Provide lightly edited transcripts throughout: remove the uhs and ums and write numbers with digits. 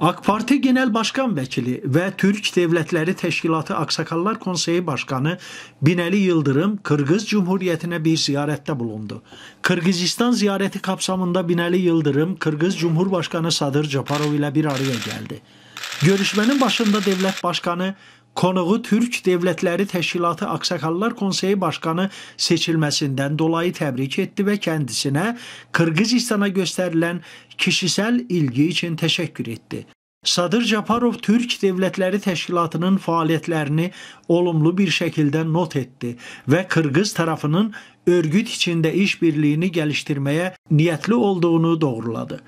AK Parti Genel Başkan Vəkili və Türk Devlətləri Təşkilatı Aksakallar Konseyi Başkanı Binəli Yıldırım Qırğız Cumhuriyyətinə bir ziyarətdə bulundu. Qırğızistan ziyarəti kapsamında Binəli Yıldırım Qırğız Cumhurbaşkanı Sadır Japarov ilə bir araya gəldi. Görüşmənin başında Dövlət Başkanı konuğu Türk Devlətləri Təşkilatı Aksakallar Konseyi Başkanı seçilməsindən dolayı təbrik etdi və kəndisinə Qırğızistana göstərilən kişisel ilgi için təşəkkür etdi. Sadır Japarov Türk Devlətləri Təşkilatının fəaliyyətlərini olumlu bir şəkildə not etdi və Qırğız tarafının örgüt içində işbirliğini gəlişdirməyə niyyətli olduğunu doğruladı.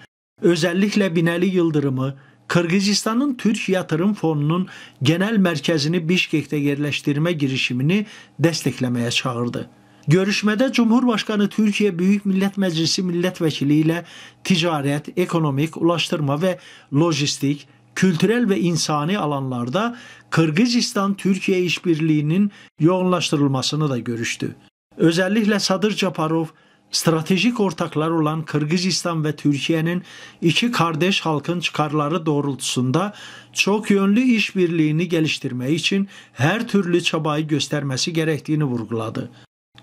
Özellikle Binəli Yıldırımı Qırğızistanın Türk Yatırım Fonu'nun genel merkezini Bişkek'te yerleştirme girişimini desteklemeye çağırdı. Görüşmede Cumhurbaşkanı Türkiye Büyük Millet Meclisi milletvekili ile ticaret, ekonomik, ulaştırma ve lojistik, kültürel ve insani alanlarda Qırğızistan-Türkiye işbirliğinin yoğunlaştırılmasını da görüştü. Özellikle Sadır Japarov, stratejik ortaklar olan Qırğızistan ve Türkiye'nin iki kardeş halkın çıkarları doğrultusunda çok yönlü işbirliğini geliştirmek için her türlü çabayı göstermesi gerektiğini vurguladı.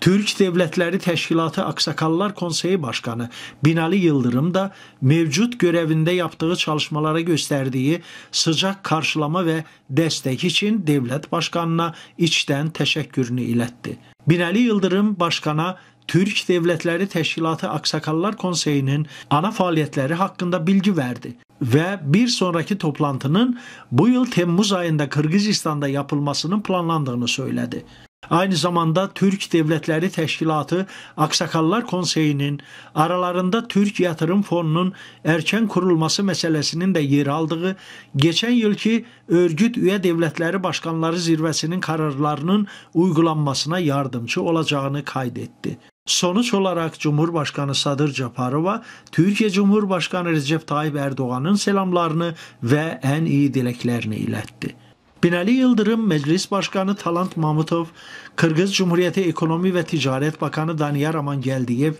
Türk Devlətləri Təşkilatı Aksakallar Konseyi Başkanı Binəli Yıldırım da mevcut görevinde yaptığı çalışmalara gösterdiği sıcak karşılama ve destek için devlet başkanına içten teşekkürünü iletti. Binəli Yıldırım başkana Türk Devlətləri Təşkilatı Aksakallar Konseyinin ana fəaliyyətləri hakkında bilgi verdi ve bir sonraki toplantının bu yıl Temmuz ayında Qırğızistan'da yapılmasının planlandığını söyledi. Aynı zamanda Türk Devlətləri Təşkilatı Aksakallar Konseyinin aralarında Türk Yatırım Fonu'nun erken kurulması meselesinin de yer aldığı, geçen yılki örgüt üye devletleri başkanları zirvesinin kararlarının uygulanmasına yardımcı olacağını kaydetti. Sonuç olarak Cumhurbaşkanı Sadır Japarov'a Türkiye Cumhurbaşkanı Recep Tayyip Erdoğan'ın selamlarını ve en iyi dileklerini iletti. Binəli Yıldırım, Meclis Başkanı Talant Mamutov, Qırğız Cumhuriyeti Ekonomi ve Ticaret Bakanı Daniyar Amangeldiyev,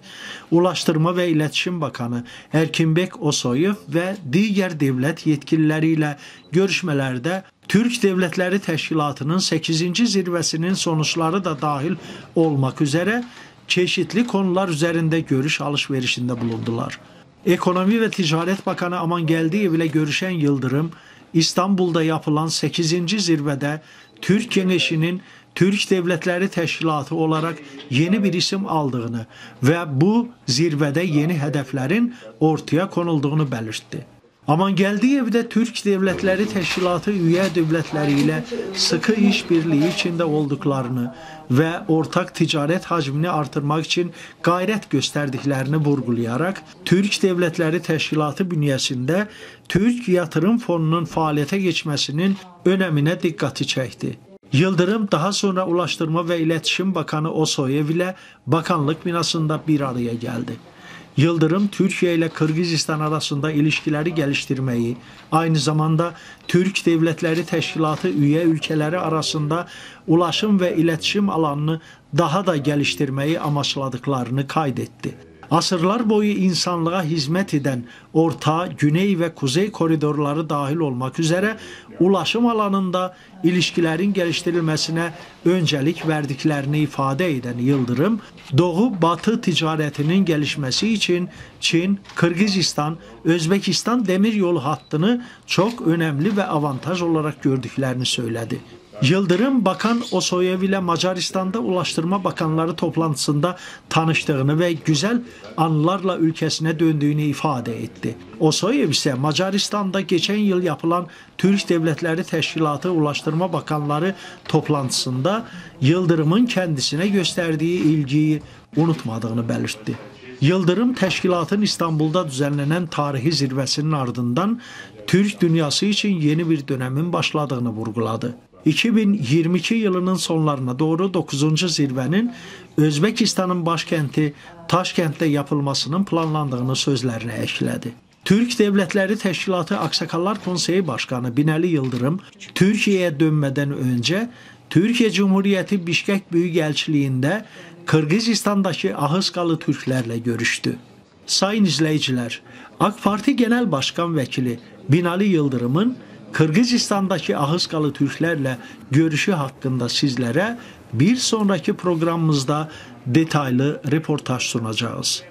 Ulaştırma ve İletişim Bakanı Erkinbek Osoyev ve diğer devlet yetkilileriyle görüşmelerde Türk Devlətləri Təşkilatının 8. zirvesinin sonuçları da dahil olmak üzere çeşitli konular üzerinde görüş alışverişinde bulundular. Ekonomi ve Ticaret Bakanı Amangeldiyev ile görüşen Yıldırım, İstanbul'da yapılan 8. zirvede Türk Gençliğinin Türk Devlətləri Təşkilatı olarak yeni bir isim aldığını ve bu zirvede yeni hedeflerin ortaya konulduğunu belirtti. Amangeldiyev de Türk Devlətləri Təşkilatı üye devletleri ile sıkı işbirliği içinde olduklarını ve ortak ticaret hacmini artırmak için gayret gösterdiklerini vurgulayarak Türk Devlətləri Təşkilatı bünyesinde Türk Yatırım Fonu'nun faaliyete geçmesinin önemine dikkati çekti. Yıldırım daha sonra Ulaştırma ve İletişim Bakanı Osoyev ile bakanlık binasında bir araya geldi. Yıldırım, Türkiye ile Qırğızistan arasında ilişkileri geliştirmeyi, aynı zamanda Türk Devlətləri Təşkilatı üye ülkeleri arasında ulaşım ve iletişim alanını daha da geliştirmeyi amaçladıklarını kaydetti. Asırlar boyu insanlığa hizmet eden Orta, Güney ve Kuzey koridorları dahil olmak üzere ulaşım alanında ilişkilerin geliştirilmesine öncelik verdiklerini ifade eden Yıldırım, Doğu-Batı ticaretinin gelişmesi için Çin, Kırgızistan, Özbekistan demiryolu hattını çok önemli ve avantaj olarak gördüklerini söyledi. Yıldırım, Bakan Osoyev ile Macaristan'da Ulaştırma Bakanları toplantısında tanıştığını ve güzel anılarla ülkesine döndüğünü ifade etti. Osoyev ise Macaristan'da geçen yıl yapılan Türk Devlətləri Təşkilatı Ulaştırma Bakanları toplantısında Yıldırım'ın kendisine gösterdiği ilgiyi unutmadığını belirtti. Yıldırım, təşkilatın İstanbul'da düzenlenen tarihi zirvesinin ardından Türk dünyası için yeni bir dönemin başladığını vurguladı. 2022 yılının sonlarına doğru 9. zirvenin Özbekistan'ın başkenti Taşkent'te yapılmasının planlandığını sözlerine ekledi. Türk Devlətləri Təşkilatı Aksakallar Konseyi Başkanı Binəli Yıldırım, Türkiye'ye dönmeden önce Türkiye Cumhuriyeti Bişkek Büyükelçiliğinde Kırgızistan'daki Ahıskalı Türklerle görüştü. sayın izleyiciler, AK Parti Genel Başkan Vekili Binali Yıldırım'ın Kırgızistan'daki Ahıskalı Türklerle görüşü hakkında sizlere bir sonraki programımızda detaylı reportaj sunacağız.